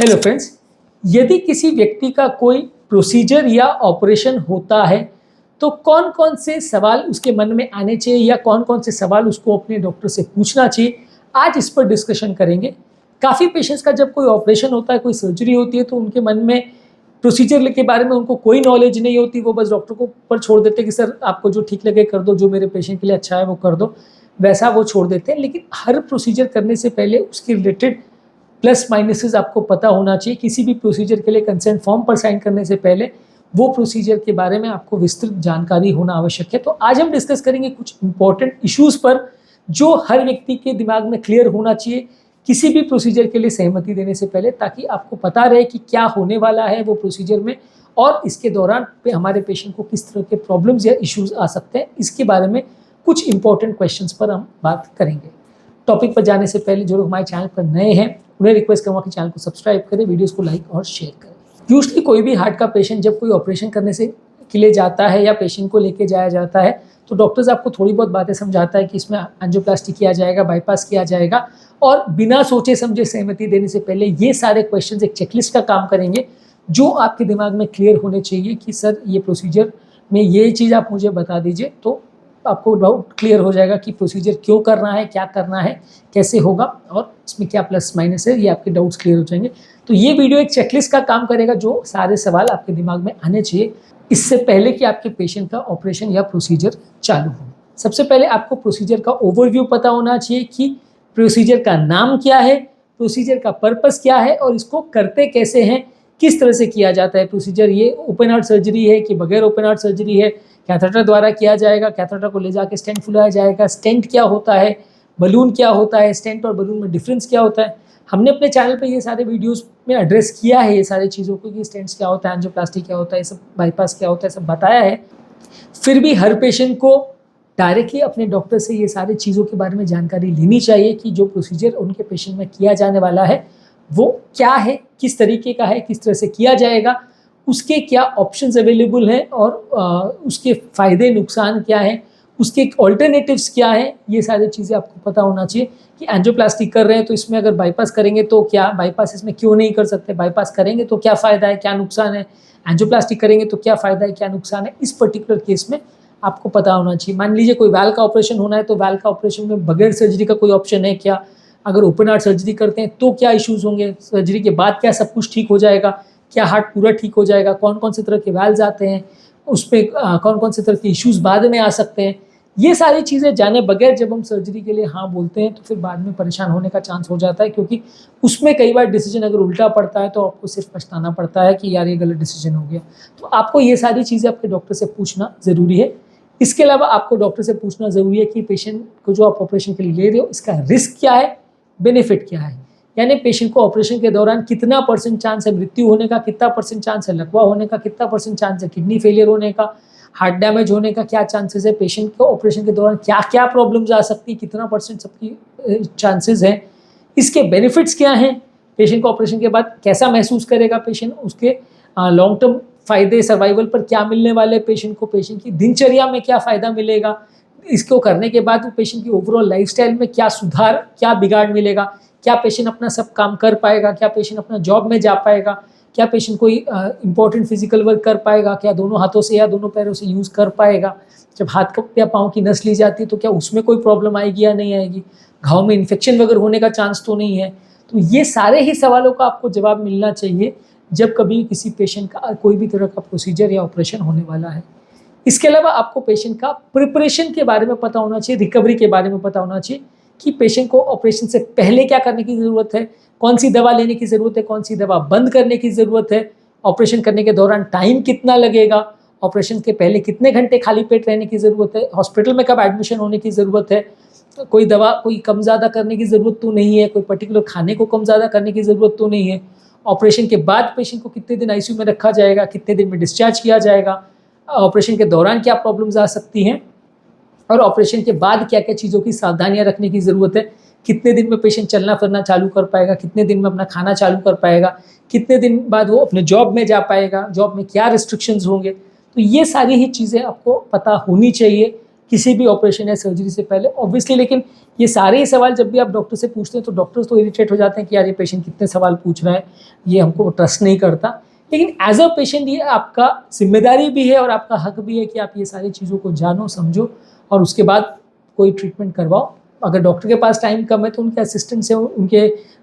Hello friends, यदि किसी व्यक्ति का कोई प्रोसीजर या ऑपरेशन होता है तो कौन कौन से सवाल उसके मन में आने चाहिए या कौन कौन से सवाल उसको अपने डॉक्टर से पूछना चाहिए, आज इस पर डिस्कशन करेंगे। काफ़ी पेशेंट्स का जब कोई ऑपरेशन होता है, कोई सर्जरी होती है तो उनके मन में प्रोसीजर के बारे में उनको कोई नॉलेज नहीं होती। वो बस डॉक्टर को ऊपर छोड़ देते हैं कि सर आपको जो ठीक लगे कर दो, जो मेरे पेशेंट के लिए अच्छा है वो कर दो, वैसा वो छोड़ देते हैं। लेकिन हर प्रोसीजर करने से पहले उसके रिलेटेड प्लस माइनसेस आपको पता होना चाहिए। किसी भी प्रोसीजर के लिए कंसेंट फॉर्म पर साइन करने से पहले वो प्रोसीजर के बारे में आपको विस्तृत जानकारी होना आवश्यक है। तो आज हम डिस्कस करेंगे कुछ इंपॉर्टेंट इश्यूज पर जो हर व्यक्ति के दिमाग में क्लियर होना चाहिए किसी भी प्रोसीजर के लिए सहमति देने से पहले, ताकि आपको पता रहे कि क्या होने वाला है वो प्रोसीजर में और इसके दौरान हमारे पेशेंट को किस तरह के प्रॉब्लम्स या इश्यूज आ सकते हैं। इसके बारे में कुछ इंपॉर्टेंट क्वेश्चंस पर हम बात करेंगे। टॉपिक पर जाने से पहले जो लोग हमारे चैनल पर नए हैं उन्हें रिक्वेस्ट करूँगा कि चैनल को सब्सक्राइब करें, वीडियोस को लाइक और शेयर करें। यूजुअली कोई भी हार्ट का पेशेंट जब कोई ऑपरेशन करने से के लिए जाता है या पेशेंट को लेके जाया जाता है तो डॉक्टर्स आपको थोड़ी बहुत बातें समझाता है कि इसमें एंजियोप्लास्टी किया जाएगा, बाईपास किया जाएगा, और बिना सोचे समझे सहमति देने से पहले ये सारे क्वेश्चंस एक चेकलिस्ट का काम करेंगे जो आपके दिमाग में क्लियर होने चाहिए कि सर ये प्रोसीजर में ये चीज़ आप मुझे बता दीजिए, तो आपको डाउट क्लियर हो जाएगा कि प्रोसीजर क्यों करना है, क्या करना है, कैसे होगा और इसमें क्या प्लस माइनस है, ये आपके डाउट्स क्लियर हो जाएंगे। तो ये वीडियो एक चेकलिस्ट का काम करेगा जो सारे सवाल आपके दिमाग में आने चाहिए इससे पहले कि आपके पेशेंट का ऑपरेशन या प्रोसीजर चालू हो। सबसे पहले आपको प्रोसीजर का ओवरव्यू पता होना चाहिए कि प्रोसीजर का नाम क्या है, प्रोसीजर का पर्पस क्या है और इसको करते कैसे हैं, किस तरह से किया जाता है प्रोसीजर। ये ओपन हार्ट सर्जरी है कि बगैर ओपन हार्ट सर्जरी है, कैथेटर द्वारा किया जाएगा, कैथेटर को ले जाके स्टेंट फुलाया जाएगा, स्टेंट क्या होता है, बलून क्या होता है, स्टेंट और बलून में डिफरेंस क्या होता है। हमने अपने चैनल पे ये सारे वीडियोस में एड्रेस किया है ये सारी चीज़ों को कि स्टेंट्स क्या होता है, एंजियोप्लास्टी क्या होता है, ये सब बाईपास क्या होता है, सब बताया है। फिर भी हर पेशेंट को डायरेक्टली अपने डॉक्टर से ये सारी चीज़ों के बारे में जानकारी लेनी चाहिए कि जो प्रोसीजर उनके पेशेंट में किया जाने वाला है वो क्या है, किस तरीके का है, किस तरह से किया जाएगा, उसके क्या ऑप्शंस अवेलेबल हैं और उसके फ़ायदे नुकसान क्या हैं, उसके ऑल्टरनेटिव्स क्या हैं। ये सारी चीज़ें आपको पता होना चाहिए कि एंजियोप्लास्टी कर रहे हैं तो इसमें अगर बाईपास करेंगे तो क्या, बाईपास इसमें क्यों नहीं कर सकते, बाईपास करेंगे तो क्या फ़ायदा है, क्या नुकसान है, एंजियोप्लास्टी करेंगे तो क्या फ़ायदा है, क्या नुकसान है, इस पर्टिकुलर केस में आपको पता होना चाहिए। मान लीजिए कोई वाल्व का ऑपरेशन होना है तो वाल्व का ऑपरेशन में बगैर सर्जरी का कोई ऑप्शन है क्या, अगर ओपन हार्ट सर्जरी करते हैं तो क्या इश्यूज़ होंगे, सर्जरी के बाद क्या सब कुछ ठीक हो जाएगा, क्या हार्ट पूरा ठीक हो जाएगा, कौन कौन से तरह के वाल्व्स आते हैं, उसमें कौन कौन से तरह के इश्यूज़ बाद में आ सकते हैं। ये सारी चीज़ें जाने बगैर जब हम सर्जरी के लिए हाँ बोलते हैं तो फिर बाद में परेशान होने का चांस हो जाता है, क्योंकि उसमें कई बार डिसीजन अगर उल्टा पड़ता है तो आपको सिर्फ पछताना पड़ता है कि यार ये गलत डिसीजन हो गया। तो आपको ये सारी चीज़ें अपने डॉक्टर से पूछना ज़रूरी है। इसके अलावा आपको डॉक्टर से पूछना ज़रूरी है कि पेशेंट को जो आप ऑपरेशन के लिए ले रहे हो इसका रिस्क क्या है, बेनिफिट क्या है। यानी पेशेंट को ऑपरेशन के दौरान कितना % चांस है मृत्यु होने का, कितना % चांस है लकवा होने का, कितना % चांस है किडनी फेलियर होने का, हार्ट डैमेज होने का क्या चांसेस है, पेशेंट को ऑपरेशन के दौरान क्या क्या प्रॉब्लम्स आ सकती है, कितना % सबकी चांसेस है, इसके बेनिफिट्स क्या हैं, पेशेंट को ऑपरेशन के बाद कैसा महसूस करेगा पेशेंट, उसके लॉन्ग टर्म फ़ायदे सर्वाइवल पर क्या मिलने वाले पेशेंट को, पेशेंट की दिनचर्या में क्या फ़ायदा मिलेगा, इसको करने के बाद पेशेंट की ओवरऑल लाइफस्टाइल में क्या सुधार, क्या बिगाड़ मिलेगा, क्या पेशेंट अपना सब काम कर पाएगा, क्या पेशेंट अपना जॉब में जा पाएगा, क्या पेशेंट कोई इंपॉर्टेंट फिजिकल वर्क कर पाएगा, क्या दोनों हाथों से या दोनों पैरों से यूज़ कर पाएगा, जब हाथ या पाँव की नस ली जाती है तो क्या उसमें कोई प्रॉब्लम आएगी या नहीं आएगी, घाव में इन्फेक्शन वगैरह होने का चांस तो नहीं है। तो ये सारे ही सवालों का आपको जवाब मिलना चाहिए जब कभी किसी पेशेंट का कोई भी तरह का प्रोसीजर या ऑपरेशन होने वाला है। इसके अलावा आपको पेशेंट का प्रिपरेशन के बारे में पता होना चाहिए, रिकवरी के बारे में पता होना चाहिए कि पेशेंट को ऑपरेशन से पहले क्या करने की ज़रूरत है, कौन सी दवा लेने की ज़रूरत है, कौन सी दवा बंद करने की ज़रूरत है, ऑपरेशन करने के दौरान टाइम कितना लगेगा, ऑपरेशन के पहले कितने घंटे खाली पेट रहने की ज़रूरत है, हॉस्पिटल में कब एडमिशन होने की ज़रूरत है, कोई दवा कोई कम ज़्यादा करने की ज़रूरत तो नहीं है, कोई पर्टिकुलर खाने को कम ज़्यादा करने की ज़रूरत तो नहीं है, ऑपरेशन के बाद पेशेंट को कितने दिन आईसीयू में रखा जाएगा, कितने दिन में डिस्चार्ज किया जाएगा, ऑपरेशन के दौरान क्या प्रॉब्लम्स आ सकती हैं और ऑपरेशन के बाद क्या क्या चीज़ों की सावधानियां रखने की ज़रूरत है, कितने दिन में पेशेंट चलना फिरना चालू कर पाएगा, कितने दिन में अपना खाना चालू कर पाएगा, कितने दिन बाद वो अपने जॉब में जा पाएगा, जॉब में क्या रिस्ट्रिक्शंस होंगे। तो ये सारी ही चीज़ें आपको पता होनी चाहिए किसी भी ऑपरेशन या सर्जरी से पहले ऑब्वियसली। लेकिन ये सारे ही सवाल जब भी आप डॉक्टर से पूछते हैं तो डॉक्टर्स तो इरिटेट हो जाते हैं कि यार ये पेशेंट कितने सवाल पूछ रहा है, ये हमको ट्रस्ट नहीं करता। लेकिन एज अ पेशेंट ये आपका जिम्मेदारी भी है और आपका हक भी है कि आप ये सारी चीज़ों को जानो, समझो और उसके बाद कोई ट्रीटमेंट करवाओ। अगर डॉक्टर के पास टाइम कम है तो उनके असिस्टेंट से, उनके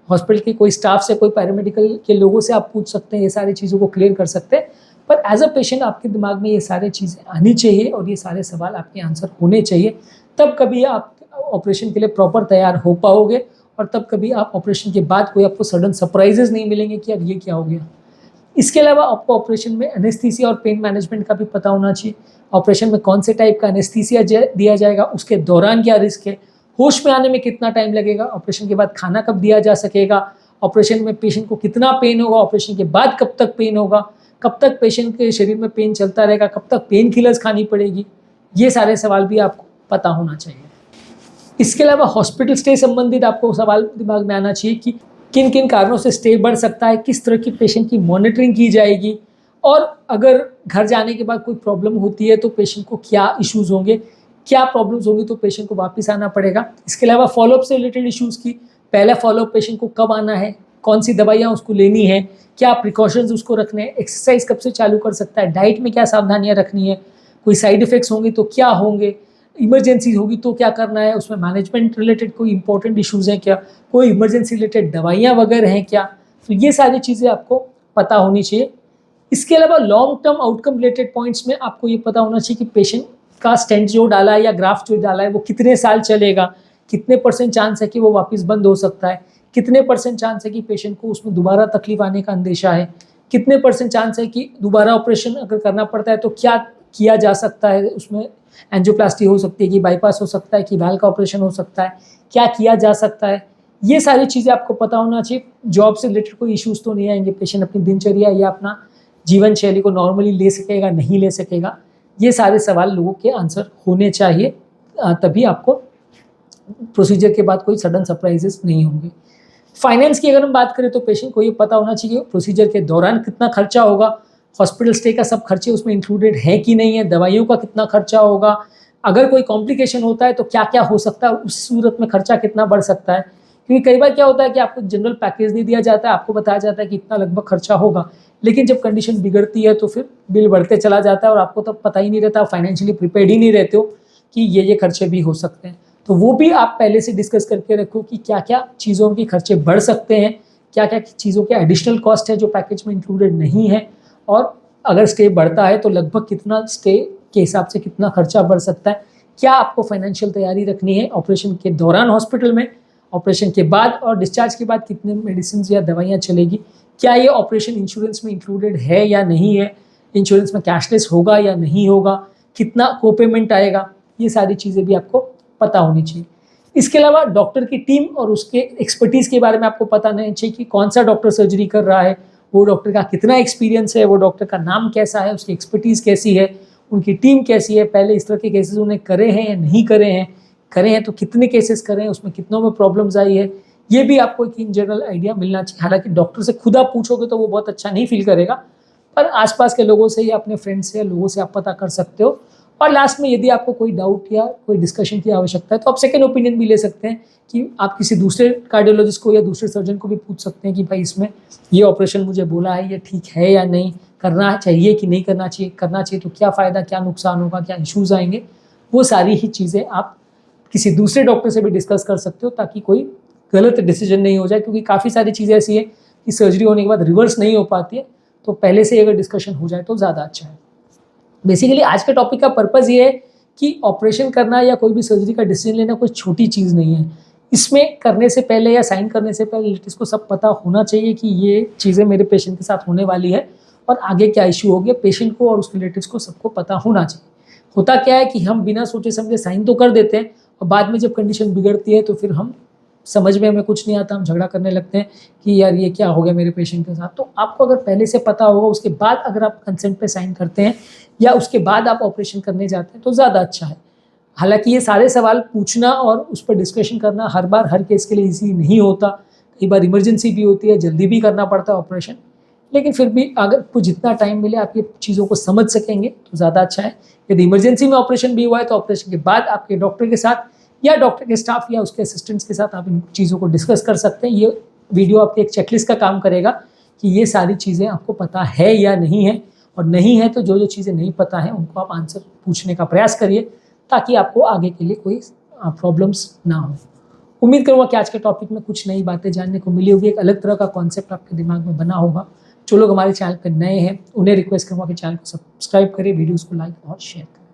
हॉस्पिटल के कोई स्टाफ से, कोई पैरामेडिकल के लोगों से आप पूछ सकते हैं, ये सारी चीज़ों को क्लियर कर सकते हैं। पर एज अ पेशेंट आपके दिमाग में ये सारी चीज़ें आनी चाहिए और ये सारे सवाल आपके आंसर होने चाहिए, तब कभी आप ऑपरेशन के लिए प्रॉपर तैयार हो पाओगे और तब कभी आप ऑपरेशन के बाद कोई आपको सडन सरप्राइजेस नहीं मिलेंगे कि अब ये क्या हो गया। इसके अलावा आपको ऑपरेशन में एनेस्थीसिया और पेन मैनेजमेंट का भी पता होना चाहिए। ऑपरेशन में कौन से टाइप का एनेस्थीसिया दिया जाएगा, उसके दौरान क्या रिस्क है, होश में आने में कितना टाइम लगेगा, ऑपरेशन के बाद खाना कब दिया जा सकेगा, ऑपरेशन में पेशेंट को कितना पेन होगा, ऑपरेशन के बाद कब तक पेन होगा, कब तक पेशेंट के शरीर में पेन चलता रहेगा, कब तक पेन किलर्स खानी पड़ेगी, ये सारे सवाल भी आपको पता होना चाहिए। इसके अलावा हॉस्पिटल स्टे संबंधित आपको सवाल दिमाग में आना चाहिए कि किन किन कारणों से स्टे बढ़ सकता है, किस तरह की पेशेंट की मॉनिटरिंग की जाएगी और अगर घर जाने के बाद कोई प्रॉब्लम होती है तो पेशेंट को क्या इश्यूज़ होंगे, क्या प्रॉब्लम्स होंगी तो पेशेंट को वापस आना पड़ेगा। इसके अलावा फॉलोअप से रिलेटेड इश्यूज़ की, पहला फॉलोअप पेशेंट को कब आना है, कौन सी दवाइयाँ उसको लेनी है, क्या प्रिकॉशंस उसको रखने हैं, एक्सरसाइज कब से चालू कर सकता है, डाइट में क्या सावधानियाँ रखनी है, कोई साइड इफ़ेक्ट्स होंगे तो क्या होंगे, इमरजेंसी होगी तो क्या करना है, उसमें मैनेजमेंट रिलेटेड कोई इंपॉर्टेंट इश्यूज़ हैं क्या, कोई इमरजेंसी रिलेटेड दवाइयाँ वगैरह हैं क्या, तो ये सारी चीज़ें आपको पता होनी चाहिए। इसके अलावा long term outcome related points में आपको ये पता होना चाहिए कि पेशेंट का स्टेंट जो डाला है या ग्राफ्ट जो डाला है वो कितने साल चलेगा, कितने % चांस है कि वो वापस बंद हो सकता है, कितने % चांस है कि पेशेंट को उसमें दोबारा तकलीफ आने का अंदेशा है, कितने % चांस है कि दोबारा ऑपरेशन अगर करना पड़ता है तो क्या किया जा सकता है, उसमें एंजियोप्लास्टी हो सकती है कि बाईपास हो सकता है कि वाल्व का ऑपरेशन हो सकता है, क्या किया जा सकता है, ये सारी चीज़ें आपको पता होना चाहिए। जॉब से रिलेटेड कोई इश्यूज़ तो नहीं आएंगे, पेशेंट अपनी दिनचर्या या अपना जीवन शैली को नॉर्मली ले सकेगा, नहीं ले सकेगा, ये सारे सवाल लोगों के आंसर होने चाहिए, तभी आपको प्रोसीजर के बाद कोई सडन सरप्राइजेस नहीं होंगे। फाइनेंस की अगर हम बात करें तो पेशेंट को ये पता होना चाहिए प्रोसीजर के दौरान कितना खर्चा होगा, हॉस्पिटल स्टे का सब खर्चे उसमें इंक्लूडेड है कि नहीं है, दवाइयों का कितना खर्चा होगा, अगर कोई कॉम्प्लिकेशन होता है तो क्या क्या हो सकता है, उस सूरत में खर्चा कितना बढ़ सकता है। क्योंकि कई बार क्या होता है कि आपको जनरल पैकेज नहीं दिया जाता है, आपको बताया जाता है कि इतना लगभग खर्चा होगा, लेकिन जब कंडीशन बिगड़ती है तो फिर बिल बढ़ते चला जाता है और आपको तब पता ही नहीं रहता, फाइनेंशियली प्रिपेयर्ड ही नहीं रहते हो कि ये खर्चे भी हो सकते हैं। तो वो भी आप पहले से डिस्कस करके रखो कि क्या क्या चीज़ों के खर्चे बढ़ सकते हैं, क्या क्या चीज़ों के एडिशनल कॉस्ट है जो पैकेज में इंक्लूडेड नहीं है, और अगर स्टे बढ़ता है तो लगभग कितना स्टे के हिसाब से कितना खर्चा बढ़ सकता है, क्या आपको फाइनेंशियल तैयारी रखनी है ऑपरेशन के दौरान हॉस्पिटल में, ऑपरेशन के बाद और डिस्चार्ज के बाद कितने मेडिसिन या दवाइयाँ चलेगी, क्या ये ऑपरेशन इंश्योरेंस में इंक्लूडेड है या नहीं है, इंश्योरेंस में कैशलेस होगा या नहीं होगा, कितना को पेमेंट आएगा, ये सारी चीज़ें भी आपको पता होनी चाहिए। इसके अलावा डॉक्टर की टीम और उसके एक्सपर्टीज़ के बारे में आपको पता नहीं चाहिए कि कौन सा डॉक्टर सर्जरी कर रहा है, वो डॉक्टर का कितना एक्सपीरियंस है, वो डॉक्टर का नाम कैसा है, उसकी एक्सपर्टीज़ कैसी है, उनकी टीम कैसी है, पहले इस तरह के केसेस उन्हें करे हैं या नहीं करे हैं तो कितने केसेस करे हैं, उसमें कितनों में प्रॉब्लम्स आई है, ये भी आपको एक इन जनरल आइडिया मिलना चाहिए। हालांकि डॉक्टर से खुद आप पूछोगे तो वो बहुत अच्छा नहीं फील करेगा, पर आसपास के लोगों से या अपने फ्रेंड्स से या लोगों से आप पता कर सकते हो। और लास्ट में यदि आपको कोई डाउट या कोई डिस्कशन की आवश्यकता है तो आप सेकंड ओपिनियन भी ले सकते हैं कि आप किसी दूसरे कार्डियोलॉजिस्ट को या दूसरे सर्जन को भी पूछ सकते हैं कि भाई इसमें ये ऑपरेशन मुझे बोला है, ये ठीक है या नहीं, करना चाहिए कि नहीं करना चाहिए तो क्या फ़ायदा, क्या नुकसान होगा, क्या इश्यूज़ आएंगे, वो सारी ही चीज़ें आप किसी दूसरे डॉक्टर से भी डिस्कस कर सकते हो ताकि कोई गलत डिसीजन नहीं हो जाए। क्योंकि काफ़ी सारी चीज़ें ऐसी है कि सर्जरी होने के बाद रिवर्स नहीं हो पाती है, तो पहले से अगर डिस्कशन हो जाए तो ज़्यादा अच्छा है। बेसिकली आज के टॉपिक का पर्पज़ ये है कि ऑपरेशन करना या कोई भी सर्जरी का डिसीजन लेना कोई छोटी चीज़ नहीं है। इसमें करने से पहले या साइन करने से पहले रिलेटिव्स को सब पता होना चाहिए कि ये चीज़ें मेरे पेशेंट के साथ होने वाली है और आगे क्या इश्यू हो गया, पेशेंट को और उसके रिलेटिव्स को सबको पता होना चाहिए। होता क्या है कि हम बिना सोचे समझे साइन तो कर देते हैं और बाद में जब कंडीशन बिगड़ती है तो फिर हम समझ में हमें कुछ नहीं आता, हम झगड़ा करने लगते हैं कि यार ये क्या हो गया मेरे पेशेंट के साथ। तो आपको अगर पहले से पता होगा, उसके बाद अगर आप कंसेंट पे साइन करते हैं या उसके बाद आप ऑपरेशन करने जाते हैं तो ज़्यादा अच्छा है। हालांकि ये सारे सवाल पूछना और उस पर डिस्कशन करना हर बार हर केस के लिए ईजी नहीं होता, कई बार इमरजेंसी भी होती है, जल्दी भी करना पड़ता है ऑपरेशन, लेकिन फिर भी अगर आपको जितना टाइम मिले आप ये चीज़ों को समझ सकेंगे तो ज़्यादा अच्छा है। यदि इमरजेंसी में ऑपरेशन भी हुआ है तो ऑपरेशन के बाद आपके डॉक्टर के साथ या डॉक्टर के स्टाफ या उसके असिस्टेंट्स के साथ आप इन चीज़ों को डिस्कस कर सकते हैं। ये वीडियो आपके एक चेकलिस्ट का काम करेगा कि ये सारी चीज़ें आपको पता है या नहीं है, और नहीं है तो जो जो चीज़ें नहीं पता है उनको आप आंसर पूछने का प्रयास करिए ताकि आपको आगे के लिए कोई प्रॉब्लम्स ना हो। उम्मीद करूँगा कि आज के टॉपिक में कुछ नई बातें जानने को मिली होगी, एक अलग तरह का कॉन्सेप्ट आपके दिमाग में बना होगा। जो लोग हमारे चैनल पर नए हैं उन्हें रिक्वेस्ट करूँगा कि चैनल को सब्सक्राइब करें, वीडियोज़ को लाइक और शेयर करें।